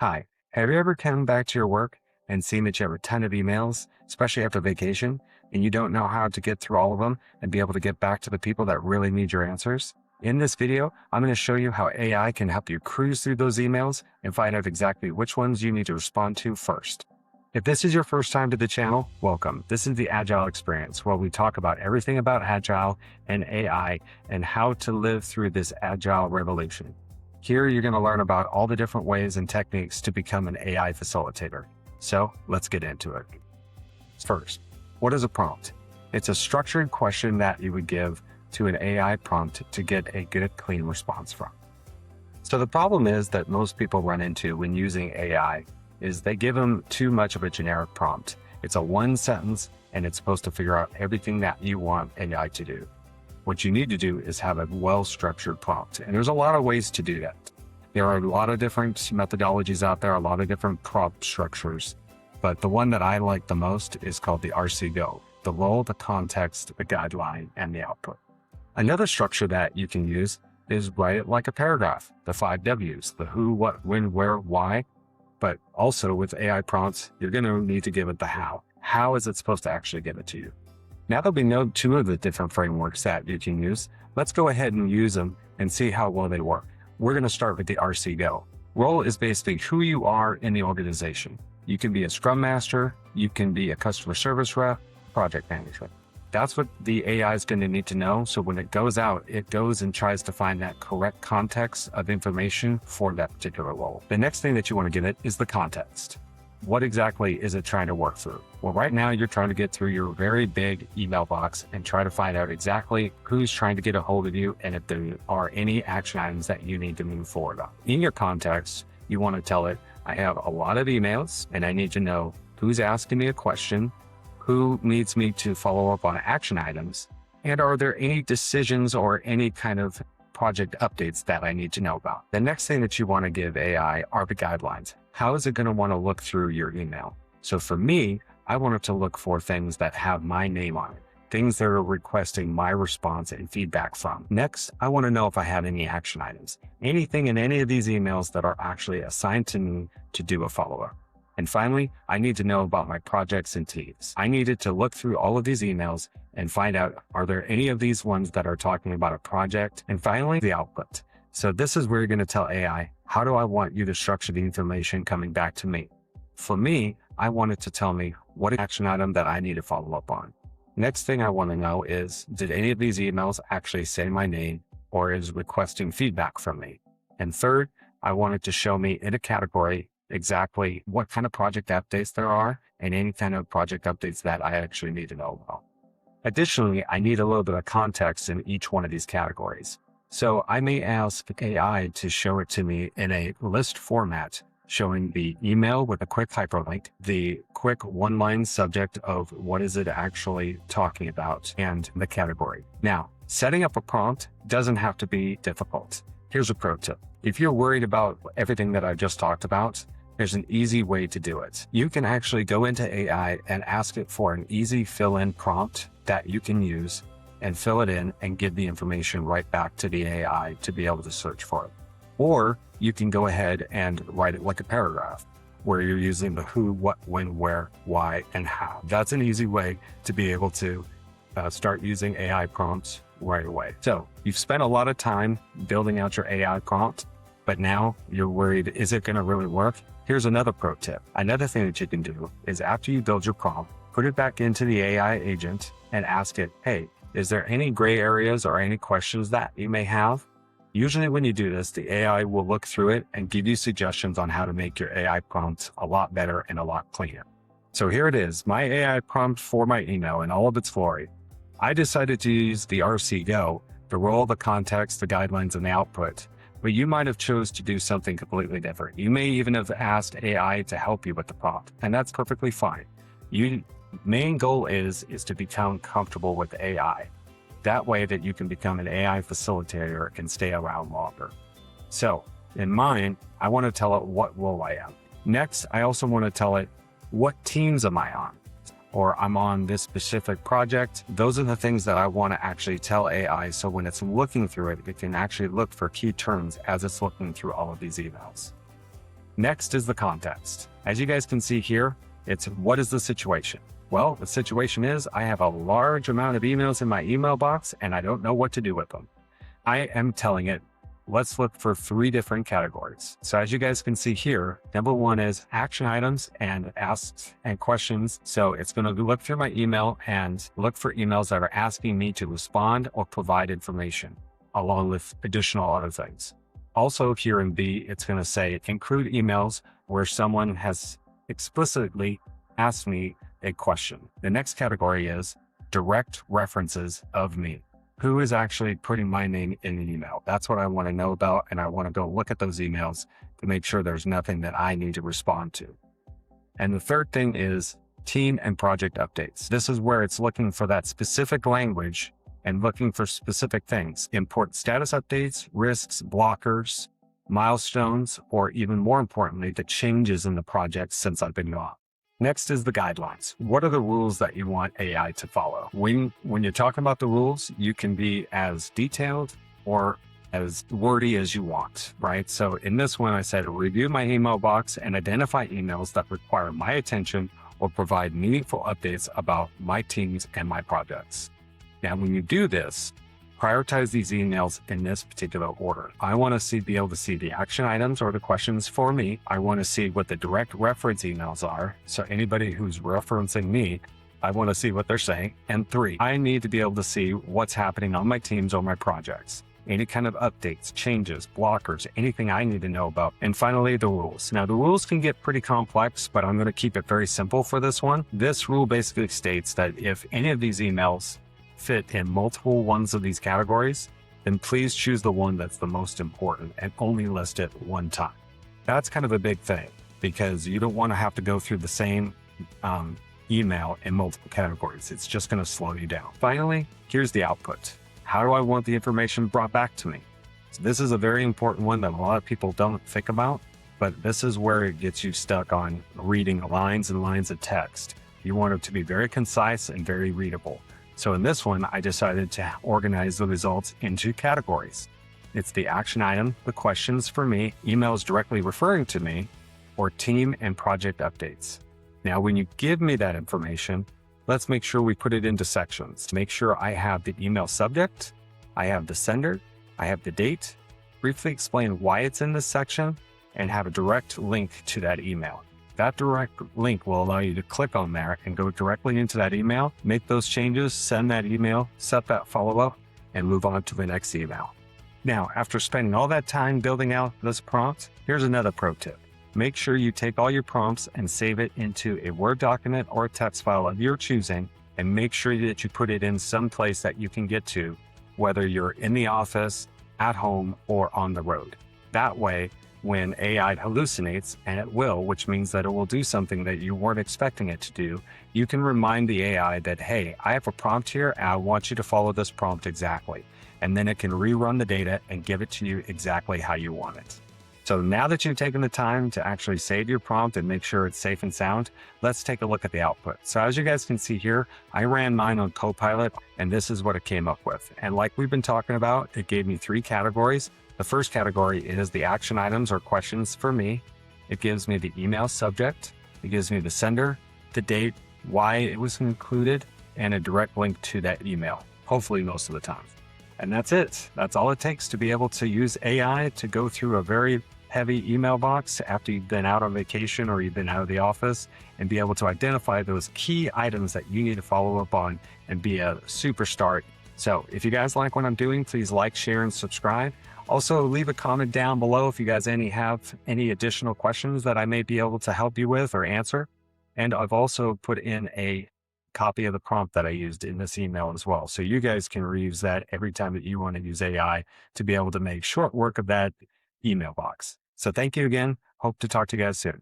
Hi, have you ever come back to your work and seen that you have a ton of emails, especially after vacation, and you don't know how to get through all of them and be able to get back to the people that really need your answers? In this video, I'm going to show you how AI can help you cruise through those emails and find out exactly which ones you need to respond to first. If this is your first time to the channel, welcome. This is the Agile Experience, where we talk about everything about Agile and AI and how to live through this Agile revolution. Here, you're going to learn about all the different ways and techniques to become an AI facilitator. So let's get into it. First, what is a prompt? It's a structured question that you would give to an AI prompt to get a good, clean response from. So the problem is that most people run into when using AI is they give them too much of a generic prompt. It's a one sentence and it's supposed to figure out everything that you want AI to do. What you need to do is have a well-structured prompt. And there's a lot of ways to do that. There are a lot of different methodologies out there, a lot of different prompt structures. But the one that I like the most is called the RCGO, the role, the context, the guideline, and the output. Another structure that you can use is write it like a paragraph, the 5 W's, the who, what, when, where, why. But also with AI prompts, you're going to need to give it the how. How is it supposed to actually give it to you? Now that we know two of the different frameworks that you can use, let's go ahead and use them and see how well they work. We're going to start with the RCGO. Role is basically who you are in the organization. You can be a Scrum Master, you can be a customer service rep, project manager. That's what the AI is going to need to know. So when it goes out, it goes and tries to find that correct context of information for that particular role. The next thing that you want to give it is the context. What exactly is it trying to work through? Well, right now you're trying to get through your very big email box and try to find out exactly who's trying to get a hold of you and if there are any action items that you need to move forward on. In your context, you want to tell it, I have a lot of emails and I need to know who's asking me a question, who needs me to follow up on action items, and are there any decisions or any kind of project updates that I need to know about. The next thing that you want to give AI are the guidelines. How is it going to want to look through your email? So for me, I want it to look for things that have my name on it, things that are requesting my response and feedback from. Next, I want to know if I have any action items, anything in any of these emails that are actually assigned to me to do a follow-up. And finally, I need to know about my projects and teams. I needed to look through all of these emails and find out, are there any of these ones that are talking about a project? And finally, the output. So this is where you're going to tell AI, how do I want you to structure the information coming back to me? For me, I want it to tell me what action item that I need to follow up on. Next thing I want to know is, did any of these emails actually say my name or is requesting feedback from me? And third, I want it to show me in a category exactly what kind of project updates there are and any kind of project updates that I actually need to know about. Additionally, I need a little bit of context in each one of these categories. So I may ask AI to show it to me in a list format, showing the email with a quick hyperlink, the quick one-line subject of what is it actually talking about, and the category. Now, setting up a prompt doesn't have to be difficult. Here's a pro tip. If you're worried about everything that I just talked about, there's an easy way to do it. You can actually go into AI and ask it for an easy fill-in prompt that you can use and fill it in and give the information right back to the AI to be able to search for it. Or you can go ahead and write it like a paragraph where you're using the who, what, when, where, why, and how. That's an easy way to be able to start using AI prompts right away. So you've spent a lot of time building out your AI prompt, but now you're worried, is it going to really work? Here's another pro tip. Another thing that you can do is after you build your prompt, put it back into the AI agent and ask it, hey, is there any gray areas or any questions that you may have? Usually when you do this, the AI will look through it and give you suggestions on how to make your AI prompts a lot better and a lot cleaner. So here it is, my AI prompt for my email in all of its glory. I decided to use the RCGO, the role, the context, the guidelines, and the output. But you might have chose to do something completely different. You may even have asked AI to help you with the prompt, and that's perfectly fine. Your main goal is to become comfortable with AI. That way that you can become an AI facilitator and stay around longer. So in mine, I want to tell it what role I am. Next, I also want to tell it what teams am I on, or I'm on this specific project. Those are the things that I want to actually tell AI. So when it's looking through it, it can actually look for key terms as it's looking through all of these emails. Next is the context. As you guys can see here, it's what is the situation? Well, the situation is I have a large amount of emails in my email box and I don't know what to do with them. I am telling it, let's look for 3 different categories. So as you guys can see here, number 1 is action items and asks and questions. So it's going to look through my email and look for emails that are asking me to respond or provide information, along with additional other things. Also here in B, it's going to say include emails where someone has explicitly asked me a question. The next category is direct references of me. Who is actually putting my name in the email? That's what I want to know about. And I want to go look at those emails to make sure there's nothing that I need to respond to. And the third thing is team and project updates. This is where it's looking for that specific language and looking for specific things. Import status updates, risks, blockers, milestones, or even more importantly, the changes in the project since I've been gone. Next is the guidelines. What are the rules that you want AI to follow? When you're talking about the rules, you can be as detailed or as wordy as you want, right? So in this one, I said, review my email box and identify emails that require my attention or provide meaningful updates about my teams and my projects. Now, when you do this, prioritize these emails in this particular order. I want to be able to see the action items or the questions for me. I want to see what the direct reference emails are. So anybody who's referencing me, I want to see what they're saying. And 3, I need to be able to see what's happening on my teams or my projects. Any kind of updates, changes, blockers, anything I need to know about. And finally, the rules. Now, the rules can get pretty complex, but I'm going to keep it very simple for this one. This rule basically states that if any of these emails fit in multiple ones of these categories, then please choose the one that's the most important and only list it one time. That's kind of a big thing because you don't want to have to go through the same email in multiple categories. It's just going to slow you down. Finally, here's the output. How do I want the information brought back to me? So this is a very important one that a lot of people don't think about, but this is where it gets you stuck on reading lines and lines of text. You want it to be very concise and very readable. So in this one, I decided to organize the results into categories. It's the action item, the questions for me, emails directly referring to me, or team and project updates. Now, when you give me that information, let's make sure we put it into sections. Make sure I have the email subject, I have the sender, I have the date, briefly explain why it's in this section, and have a direct link to that email. That direct link will allow you to click on there and go directly into that email, make those changes, send that email, set that follow-up, and move on to the next email. Now, after spending all that time building out this prompt, here's another pro tip. Make sure you take all your prompts and save it into a Word document or a text file of your choosing, and make sure that you put it in some place that you can get to, whether you're in the office, at home, or on the road. That way, when AI hallucinates, and it will, which means that it will do something that you weren't expecting it to do, you can remind the AI that, hey, I have a prompt here, and I want you to follow this prompt exactly. And then it can rerun the data and give it to you exactly how you want it. So now that you've taken the time to actually save your prompt and make sure it's safe and sound, let's take a look at the output. So as you guys can see here, I ran mine on Copilot, and this is what it came up with. And like we've been talking about, it gave me 3 categories. The first category is the action items or questions for me. It gives me the email subject. It gives me the sender, the date, why it was included, and a direct link to that email, hopefully most of the time. And that's it. That's all it takes to be able to use AI to go through a very heavy email box after you've been out on vacation or you've been out of the office and be able to identify those key items that you need to follow up on and be a superstar. So if you guys like what I'm doing, please like, share, and subscribe. Also, leave a comment down below if you guys have any additional questions that I may be able to help you with or answer. And I've also put in a copy of the prompt that I used in this email as well. So you guys can reuse that every time that you want to use AI to be able to make short work of that email box. So thank you again. Hope to talk to you guys soon.